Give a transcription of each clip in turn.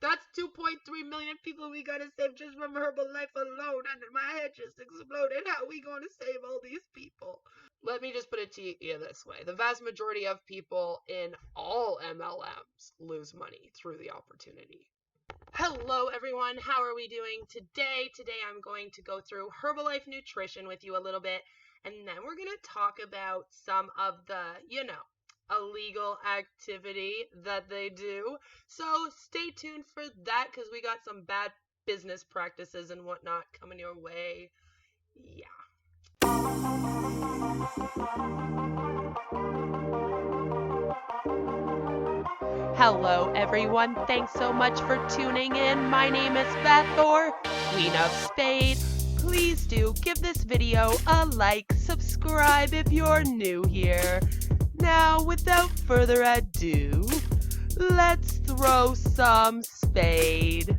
That's 2.3 million people we gotta save just from Herbalife alone, and my head just exploded. How are we gonna save all these people? Let me just put it to you this way. The vast majority of people in all MLMs lose money through the opportunity. Hello everyone, how are we doing today? Today I'm going to go through Herbalife nutrition with you a little bit, and then we're going to talk about some of the, illegal activity that they do. So stay tuned for that because we got some bad business practices and whatnot coming your way. Yeah. Hello everyone, thanks so much for tuning in. My name is Beth, or Queen of Spade. Please do give this video a like, subscribe if you're new here. Now, without further ado, let's throw some spade.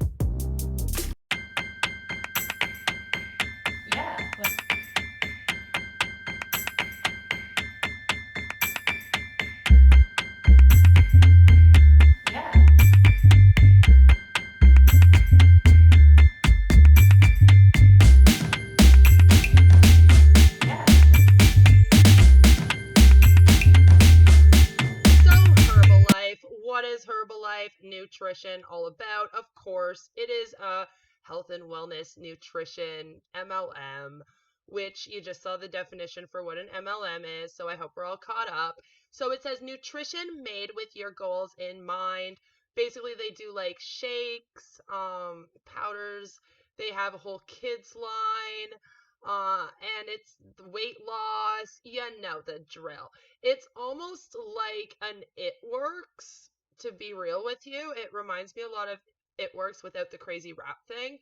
What is Herbalife nutrition all about? Of course, it is a health and wellness nutrition MLM, which you just saw the definition for what an MLM is, so I hope we're all caught up. So it says nutrition made with your goals in mind. Basically, they do like shakes, powders. They have a whole kids line. And it's weight loss. You know the drill. It's almost like an It Works, to be real with you. It reminds me a lot of It Works without the crazy rap thing.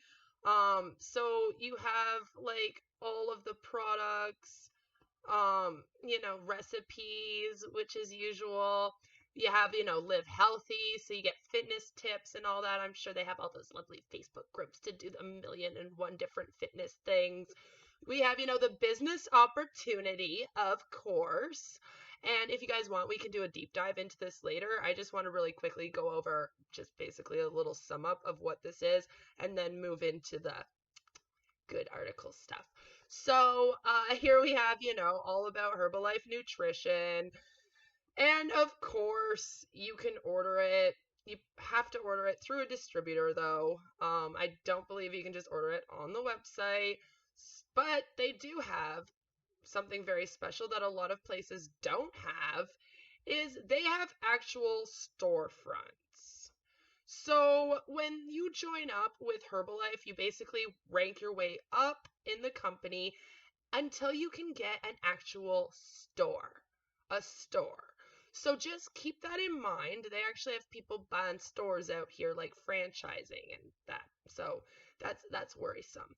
So you have like all of the products, recipes, which is usual. You have, live healthy, so you get fitness tips and all that. I'm sure they have all those lovely Facebook groups to do the 1,000,001 different fitness things. We have, the business opportunity, of course. And if you guys want, we can do a deep dive into this later. I just want to really quickly go over just basically a little sum up of what this is and then move into the good article stuff. So here we have, all about Herbalife nutrition. And of course, you can order it. You have to order it through a distributor, though. I don't believe you can just order it on the website. But they do have something very special that a lot of places don't have, is they have actual storefronts. So when you join up with Herbalife, you basically rank your way up in the company until you can get an actual store. A store. So just keep that in mind. They actually have people buying stores out here, like franchising and that. So that's worrisome.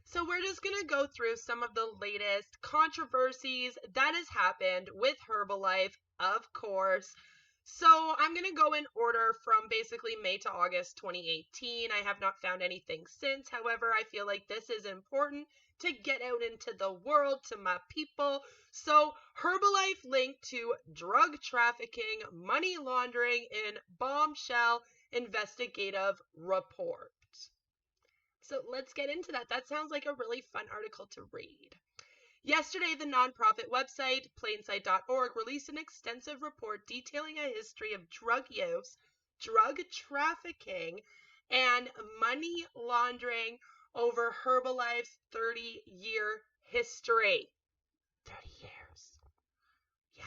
So we're just going to go through some of the latest controversies that has happened with Herbalife, of course. So I'm going to go in order from basically May to August 2018. I have not found anything since. However, I feel like this is important to get out into the world to my people. So Herbalife linked to drug trafficking, money laundering in Bombshell Investigative report. So let's get into that. That sounds like a really fun article to read. Yesterday, the nonprofit website, plainsight.org, released an extensive report detailing a history of drug use, drug trafficking, and money laundering over Herbalife's 30-year history. 30 years. Yeah.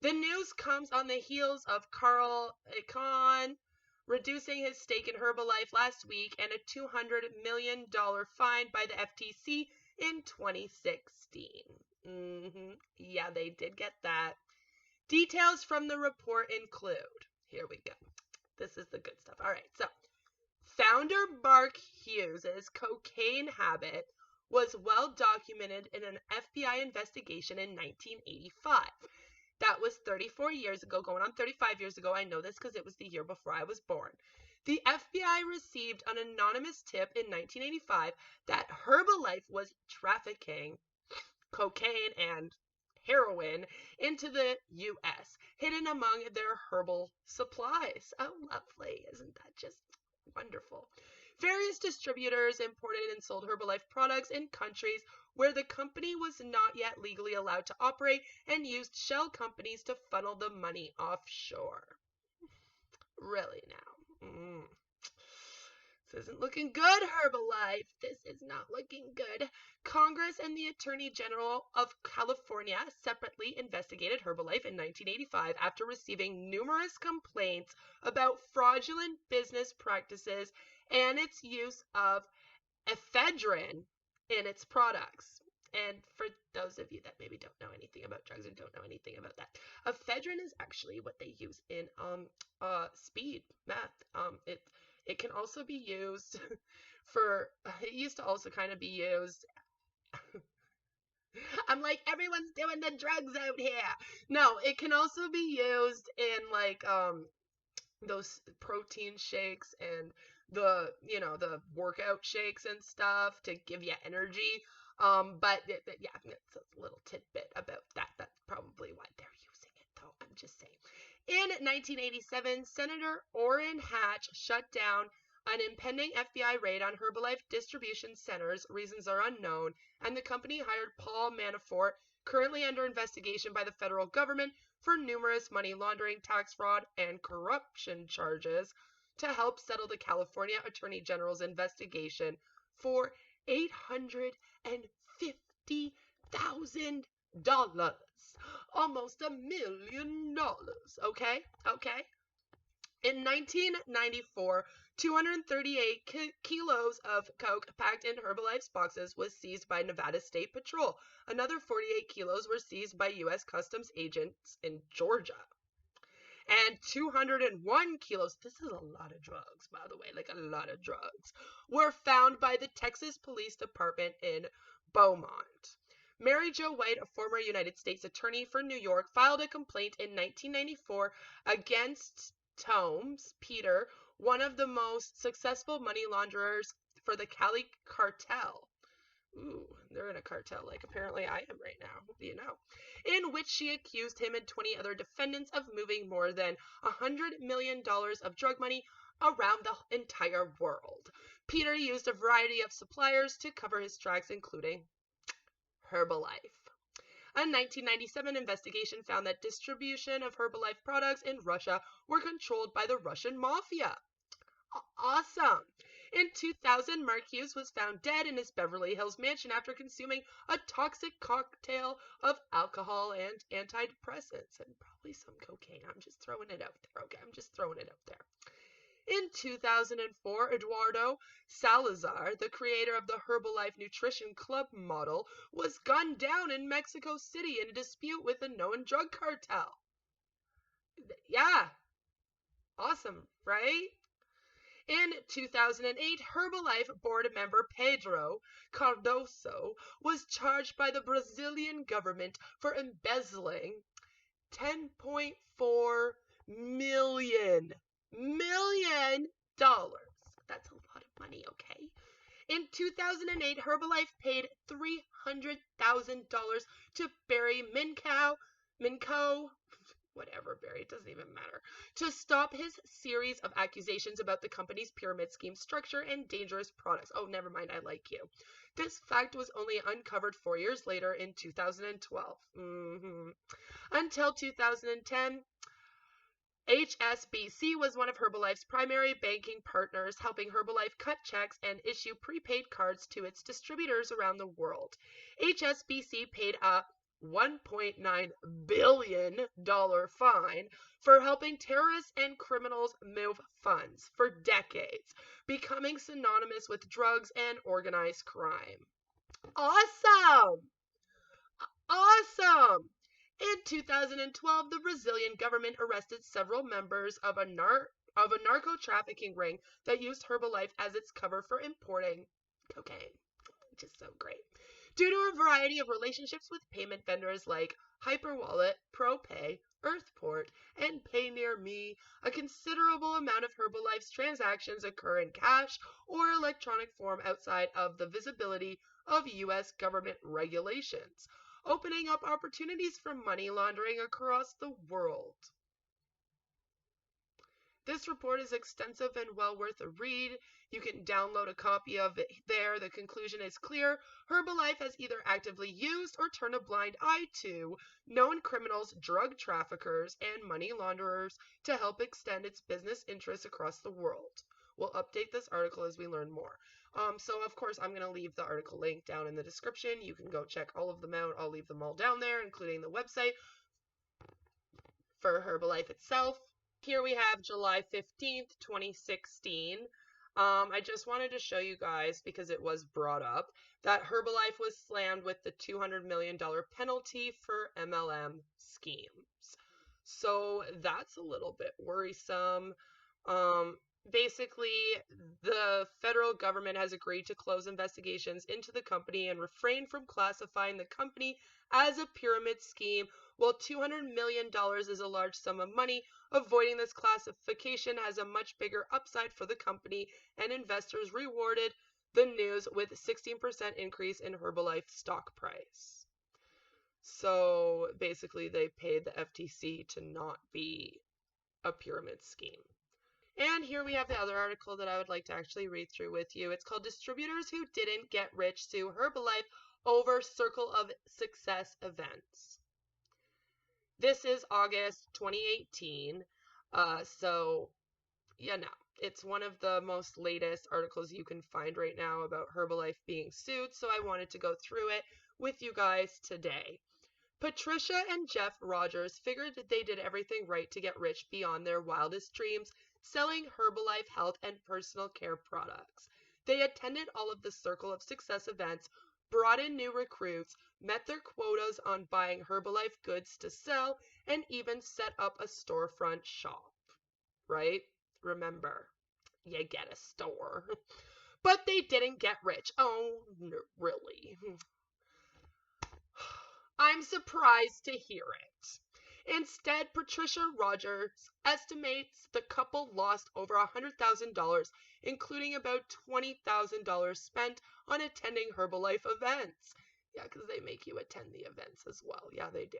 The news comes on the heels of Carl Icahn reducing his stake in Herbalife last week and a $200 million fine by the FTC in 2016. Yeah, they did get that. Details from the report include, here we go. This is the good stuff. All right, so founder Mark Hughes' cocaine habit was well documented in an FBI investigation in 1985. That was 34 years ago, going on 35 years ago. I know this because it was the year before I was born. The FBI received an anonymous tip in 1985 that Herbalife was trafficking cocaine and heroin into the U.S., hidden among their herbal supplies. Oh, lovely. Isn't that just wonderful? Various distributors imported and sold Herbalife products in countries where the company was not yet legally allowed to operate and used shell companies to funnel the money offshore. Really now. This isn't looking good, Herbalife. This is not looking good. Congress and the Attorney General of California separately investigated Herbalife in 1985 after receiving numerous complaints about fraudulent business practices and its use of ephedrine in its products. And for those of you that maybe don't know anything about drugs or don't know anything about that, ephedrine is actually what they use in speed meth. It can also be used for, it used to also kind of be used. I'm like, everyone's doing the drugs out here. No, it can also be used in like those protein shakes and the workout shakes and stuff to give you energy. But yeah, it's a little tidbit about that. That's probably why they're using it, though. I'm just saying. In 1987, Senator Orrin Hatch shut down an impending FBI raid on Herbalife distribution centers. Reasons are unknown, and the company hired Paul Manafort, currently under investigation by the federal government for numerous money laundering, tax fraud, and corruption charges, to help settle the California Attorney General's investigation for $850,000. Almost $1 million. Okay? In 1994, 238 kilos of coke packed in Herbalife's boxes was seized by Nevada State Patrol. Another 48 kilos were seized by U.S. Customs agents in Georgia. And 201 kilos, this is a lot of drugs, by the way, like a lot of drugs, were found by the Texas Police Department in Beaumont. Mary Jo White, a former United States attorney for New York, filed a complaint in 1994 against Tomes Peter, one of the most successful money launderers for the Cali cartel. Ooh, they're in a cartel like apparently I am right now, in which she accused him and 20 other defendants of moving more than $100 million of drug money around the entire world. Peter used a variety of suppliers to cover his tracks, including Herbalife. A 1997 investigation found that distribution of Herbalife products in Russia were controlled by the Russian mafia. Awesome! In 2000, Mark Hughes was found dead in his Beverly Hills mansion after consuming a toxic cocktail of alcohol and antidepressants and probably some cocaine. I'm just throwing it out there, okay? I'm just throwing it out there. In 2004, Eduardo Salazar, the creator of the Herbalife Nutrition Club model, was gunned down in Mexico City in a dispute with a known drug cartel. Yeah. Awesome, right? In 2008, Herbalife board member Pedro Cardoso was charged by the Brazilian government for embezzling $10.4 million. That's a lot of money, okay? In 2008, Herbalife paid $300,000 to Barry Minco, whatever, Barry, it doesn't even matter, to stop his series of accusations about the company's pyramid scheme structure and dangerous products. Oh, never mind, I like you. This fact was only uncovered 4 years later in 2012. Until 2010, HSBC was one of Herbalife's primary banking partners, helping Herbalife cut checks and issue prepaid cards to its distributors around the world. HSBC paid a $1.9 billion fine for helping terrorists and criminals move funds for decades, becoming synonymous with drugs and organized crime. Awesome! Awesome! In 2012, the Brazilian government arrested several members of a narco-trafficking ring that used Herbalife as its cover for importing cocaine. Just so great. Due to a variety of relationships with payment vendors like Hyperwallet, ProPay, Earthport, and PayNearMe, a considerable amount of Herbalife's transactions occur in cash or electronic form outside of the visibility of U.S. government regulations. opening up opportunities for money laundering across the world. This report is extensive and well worth a read. You can download a copy of it there. The conclusion is clear. Herbalife has either actively used or turned a blind eye to known criminals, drug traffickers, and money launderers to help extend its business interests across the world. We'll update this article as we learn more. So of course, I'm going to leave the article link down in the description. You can go check all of them out. I'll leave them all down there, including the website for Herbalife itself. Here we have July 15th, 2016. I just wanted to show you guys, because it was brought up, that Herbalife was slammed with the $200 million penalty for MLM schemes. So that's a little bit worrisome. Basically, the federal government has agreed to close investigations into the company and refrain from classifying the company as a pyramid scheme. While $200 million is a large sum of money, avoiding this classification has a much bigger upside for the company, and investors rewarded the news with a 16% increase in Herbalife stock price. So basically, they paid the FTC to not be a pyramid scheme. And here we have the other article that I would like to actually read through with you. It's called Distributors Who Didn't Get Rich Sue Herbalife Over Circle of Success Events. This is August 2018. So, it's one of the most latest articles you can find right now about Herbalife being sued. So I wanted to go through it with you guys today. Patricia and Jeff Rogers figured that they did everything right to get rich beyond their wildest dreams, selling Herbalife health and personal care products. They attended all of the Circle of Success events, brought in new recruits, met their quotas on buying Herbalife goods to sell, and even set up a storefront shop. Right? Remember, you get a store. But they didn't get rich. Oh, no, really? I'm surprised to hear it. Instead, Patricia Rogers estimates the couple lost over $100,000, including about $20,000 spent on attending Herbalife events. Yeah, because they make you attend the events as well. Yeah, they do.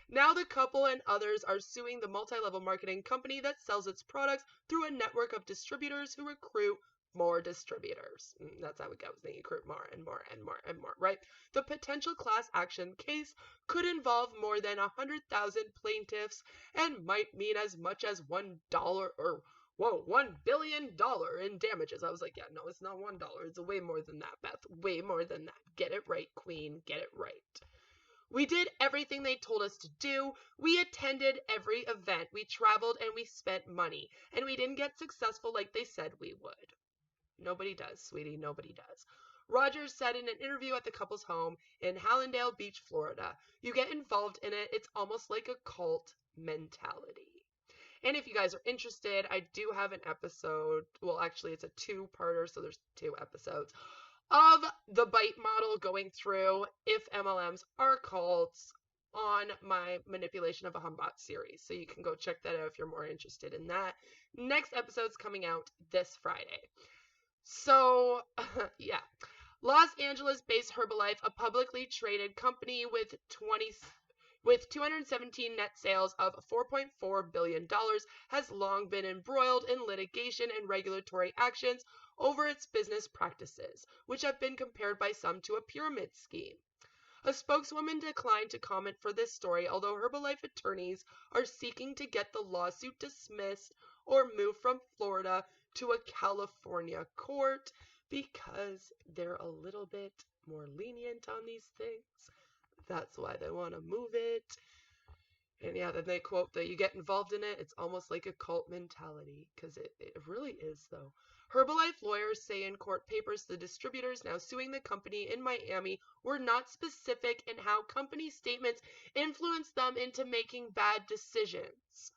Now the couple and others are suing the multi-level marketing company that sells its products through a network of distributors who recruit more distributors. That's how it goes. They recruit more and more and more and more, right? The potential class action case could involve more than 100,000 plaintiffs and might mean as much as $1 $1 billion in damages. I was like, yeah, no, it's not $1. It's way more than that, Beth. Way more than that. Get it right, Queen. Get it right. We did everything they told us to do. We attended every event. We traveled and we spent money. And we didn't get successful like they said we would. Nobody does, sweetie. Nobody does. Rogers said in an interview at the couple's home in Hallandale Beach, Florida, you get involved in it, it's almost like a cult mentality. And if you guys are interested, I do have an episode, well, actually, it's a two-parter, so there's 2 episodes, of the bite model going through if MLMs are cults on my Manipulation of a Humbot series. So you can go check that out if you're more interested in that. Next episode's coming out this Friday. So, yeah. Los Angeles-based Herbalife, a publicly traded company with 217 net sales of $4.4 billion, has long been embroiled in litigation and regulatory actions over its business practices, which have been compared by some to a pyramid scheme. A spokeswoman declined to comment for this story, although Herbalife attorneys are seeking to get the lawsuit dismissed or moved from Florida to a California court because they're a little bit more lenient on these things. That's why they want to move it. And yeah, then they quote that you get involved in it, it's almost like a cult mentality, because it really is, though. Herbalife lawyers say in court papers the distributors now suing the company in Miami were not specific in how company statements influenced them into making bad decisions.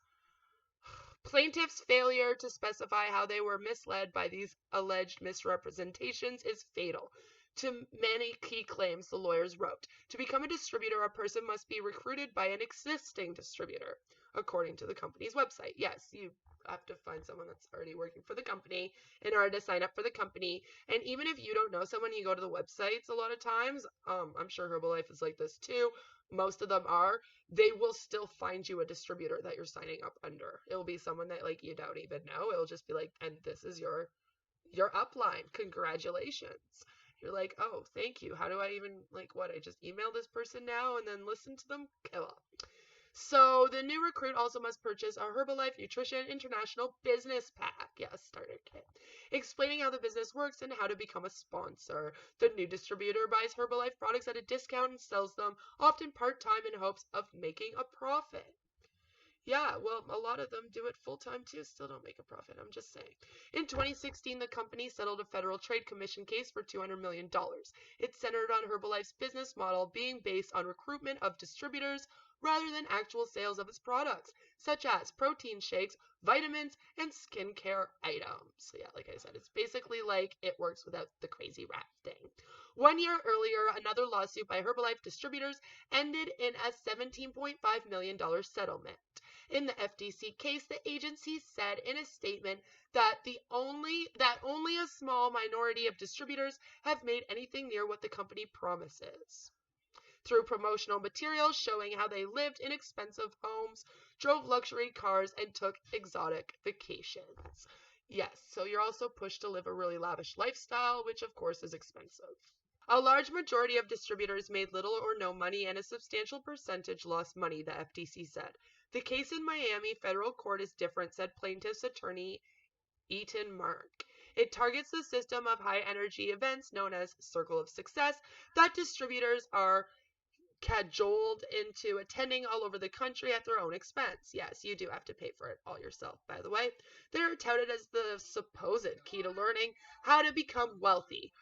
Plaintiffs' failure to specify how they were misled by these alleged misrepresentations is fatal to many key claims, the lawyers wrote. To become a distributor, a person must be recruited by an existing distributor, according to the company's website. Yes, have to find someone that's already working for the company in order to sign up for the company. And even if you don't know someone, you go to the websites a lot of times. I'm sure Herbalife is like this too. Most of them are. They will still find you a distributor that you're signing up under. It will be someone that like you don't even know. It'll just be like, and this is your upline. Congratulations. You're like, oh, thank you. How do I even, like, what? I just email this person now and then listen to them? Cool. So the new recruit also must purchase a Herbalife Nutrition International Business Pack. Yes, starter kit. Explaining how the business works and how to become a sponsor. The new distributor buys Herbalife products at a discount and sells them, often part-time in hopes of making a profit. Yeah, well, a lot of them do it full-time too, still don't make a profit, I'm just saying. In 2016, the company settled a Federal Trade Commission case for $200 million. It centered on Herbalife's business model being based on recruitment of distributors rather than actual sales of its products, such as protein shakes, vitamins, and skincare items. So yeah, like I said, it's basically like it works without the crazy wrap thing. 1 year earlier, another lawsuit by Herbalife distributors ended in a $17.5 million settlement. In the FTC case, the agency said in a statement that only a small minority of distributors have made anything near what the company promises. Through promotional materials showing how they lived in expensive homes, drove luxury cars, and took exotic vacations. Yes, so you're also pushed to live a really lavish lifestyle, which of course is expensive. A large majority of distributors made little or no money, and a substantial percentage lost money, the FTC said. The case in Miami federal court is different, said plaintiff's attorney Eaton Mark. It targets the system of high-energy events known as Circle of Success that distributors are cajoled into attending all over the country at their own expense. Yes, you do have to pay for it all yourself, by the way. They're touted as the supposed key to learning how to become wealthy,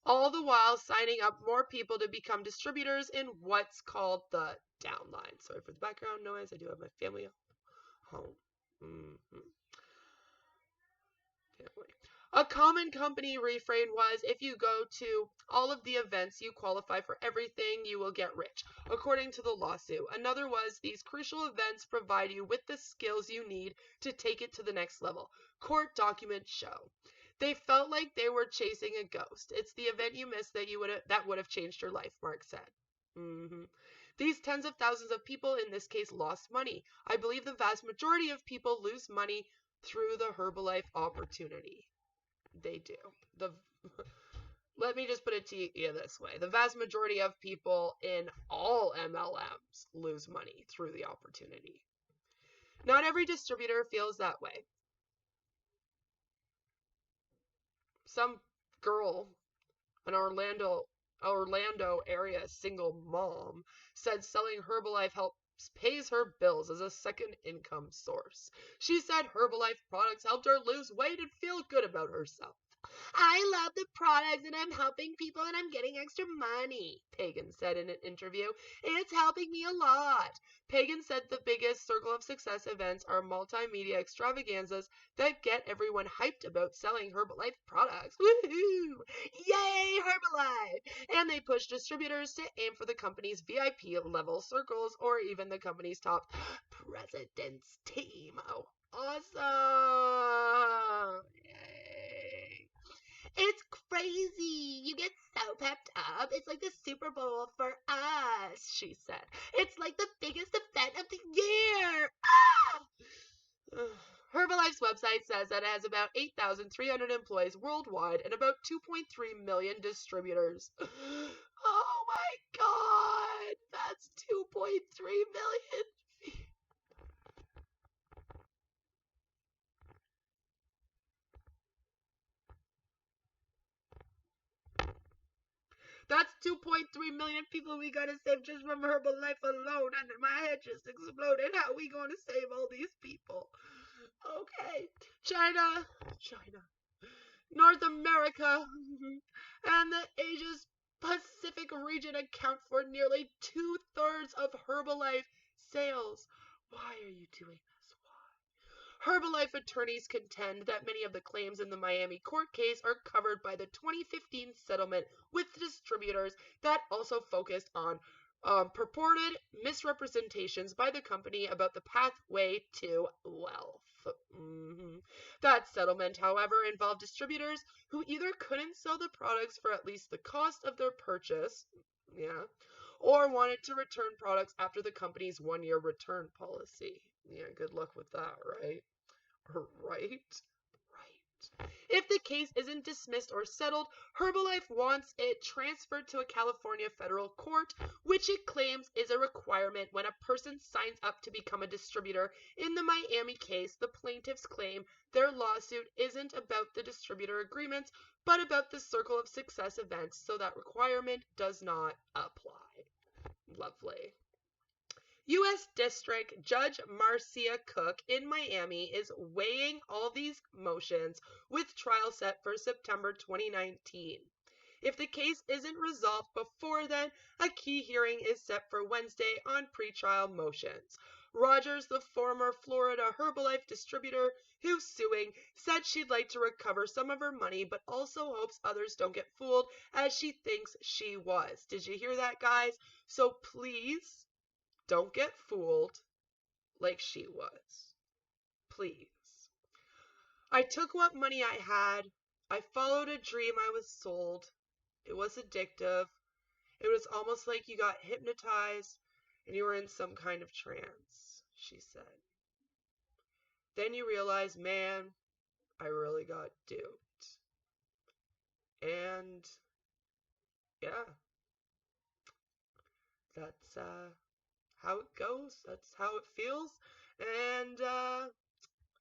all the while signing up more people to become distributors in what's called the downline. Sorry for the background noise. I do have my family home. A common company refrain was, if you go to all of the events, you qualify for everything, you will get rich, according to the lawsuit. Another was, these crucial events provide you with the skills you need to take it to the next level. Court documents show. They felt like they were chasing a ghost. It's the event you missed that would have changed your life, Mark said. These tens of thousands of people in this case lost money. I believe the vast majority of people lose money through the Herbalife opportunity. They do. Let me just put it to you this way. The vast majority of people in all MLMs lose money through the opportunity. Not every distributor feels that way. Some girl, an Orlando area single mom, said selling Herbalife pays her bills as a second income source. She said Herbalife products helped her lose weight and feel good about herself. I love the products and I'm helping people and I'm getting extra money, Pagan said in an interview. It's helping me a lot. Pagan said the biggest Circle of Success events are multimedia extravaganzas that get everyone hyped about selling Herbalife products. Woohoo! Yay, Herbalife! And they push distributors to aim for the company's VIP level circles or even the company's top president's team. Oh, awesome! Yay! It's crazy. You get so pepped up. It's like the Super Bowl for us, she said. It's like the biggest event of the year. Ah! Herbalife's website says that it has about 8,300 employees worldwide and about 2.3 million distributors. Oh my god! That's 2.3 million. That's 2.3 million people we gotta save just from Herbalife alone, and my head just exploded. How are we gonna save all these people? Okay. China, North America, and the Asia Pacific region account for nearly 2/3 of Herbalife sales. Why are you doing this? Herbalife attorneys contend that many of the claims in the Miami court case are covered by the 2015 settlement with distributors that also focused on purported misrepresentations by the company about the pathway to wealth. That settlement, however, involved distributors who either couldn't sell the products for at least the cost of their purchase, yeah, or wanted to return products after the company's 1-year return policy. Yeah, good luck with that, right? Right? Right. If the case isn't dismissed or settled, Herbalife wants it transferred to a California federal court, which it claims is a requirement when a person signs up to become a distributor. In the Miami case, the plaintiffs claim their lawsuit isn't about the distributor agreements, but about the Circle of Success events, so that requirement does not apply. Lovely. U.S. District Judge Marcia Cook in Miami is weighing all these motions with trial set for September 2019. If the case isn't resolved before then, a key hearing is set for Wednesday on pretrial motions. Rogers, the former Florida Herbalife distributor who's suing, said she'd like to recover some of her money, but also hopes others don't get fooled as she thinks she was. Did you hear that, guys? So please, don't get fooled like she was. Please. I took what money I had. I followed a dream I was sold. It was addictive. It was almost like you got hypnotized and you were in some kind of trance, she said. Then you realize, man, I really got duped. And yeah, that's how it goes. That's how it feels. And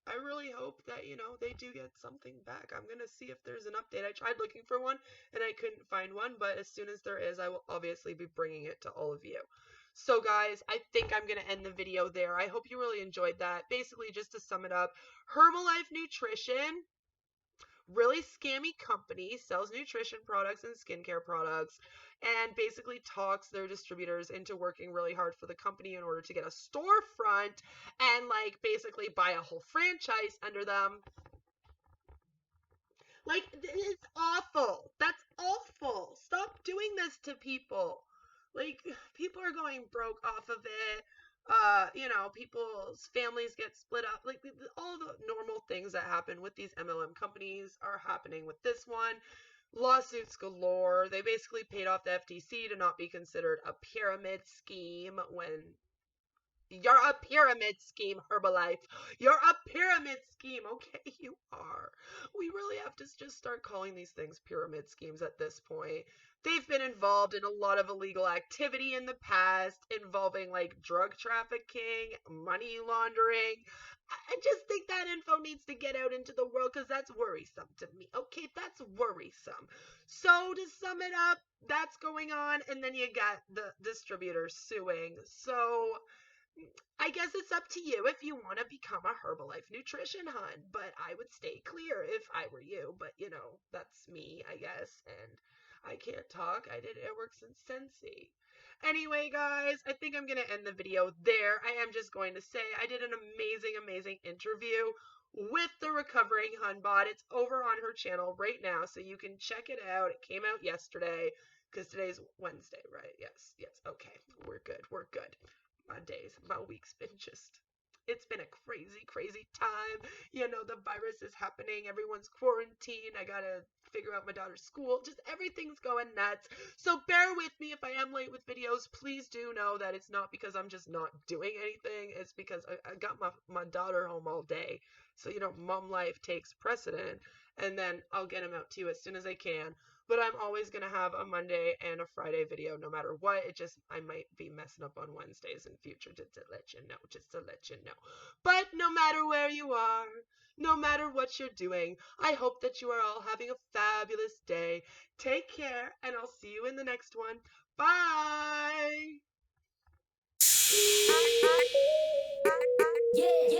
I really hope that, they do get something back. I'm going to see if there's an update. I tried looking for one and I couldn't find one, but as soon as there is, I will obviously be bringing it to all of you. So guys, I think I'm going to end the video there. I hope you really enjoyed that. Basically, just to sum it up, Herbalife Nutrition, really scammy company, sells nutrition products and skincare products, and basically talks their distributors into working really hard for the company in order to get a storefront and basically buy a whole franchise under them. It's awful. That's awful. Stop doing this to people. People are going broke off of it. People's families get split up. All the normal things that happen with these MLM companies are happening with this one. Lawsuits galore. They basically paid off the FTC to not be considered a pyramid scheme when you're a pyramid scheme, Herbalife. You're a pyramid scheme. Okay, you are. We really have to just start calling these things pyramid schemes at this point. They've been involved in a lot of illegal activity in the past, involving drug trafficking, money laundering. I just think that info needs to get out into the world because that's worrisome to me. Okay, that's worrisome. So to sum it up, that's going on, and then you got the distributors suing. So I guess it's up to you if you want to become a Herbalife nutrition hun, but I would stay clear if I were you. But that's me, I guess, and I can't talk. I did airwork since Sensi. Anyway, guys, I think I'm going to end the video there. I am just going to say I did an amazing interview with the recovering Hunbot. It's over on her channel right now, so you can check it out. It came out yesterday because today's Wednesday, right? Yes. Okay, we're good. My week's been it's been a crazy time. The virus is happening. Everyone's quarantined. I gotta figure out my daughter's school. Just everything's going nuts. So bear with me if I am late with videos. Please do know that it's not because I'm just not doing anything. It's because I got my daughter home all day. So, mom life takes precedent. And then I'll get them out to you as soon as I can. But I'm always going to have a Monday and a Friday video no matter what. I might be messing up on Wednesdays in future just to let you know. But no matter where you are, no matter what you're doing, I hope that you are all having a fabulous day. Take care, and I'll see you in the next one. Bye! Yeah.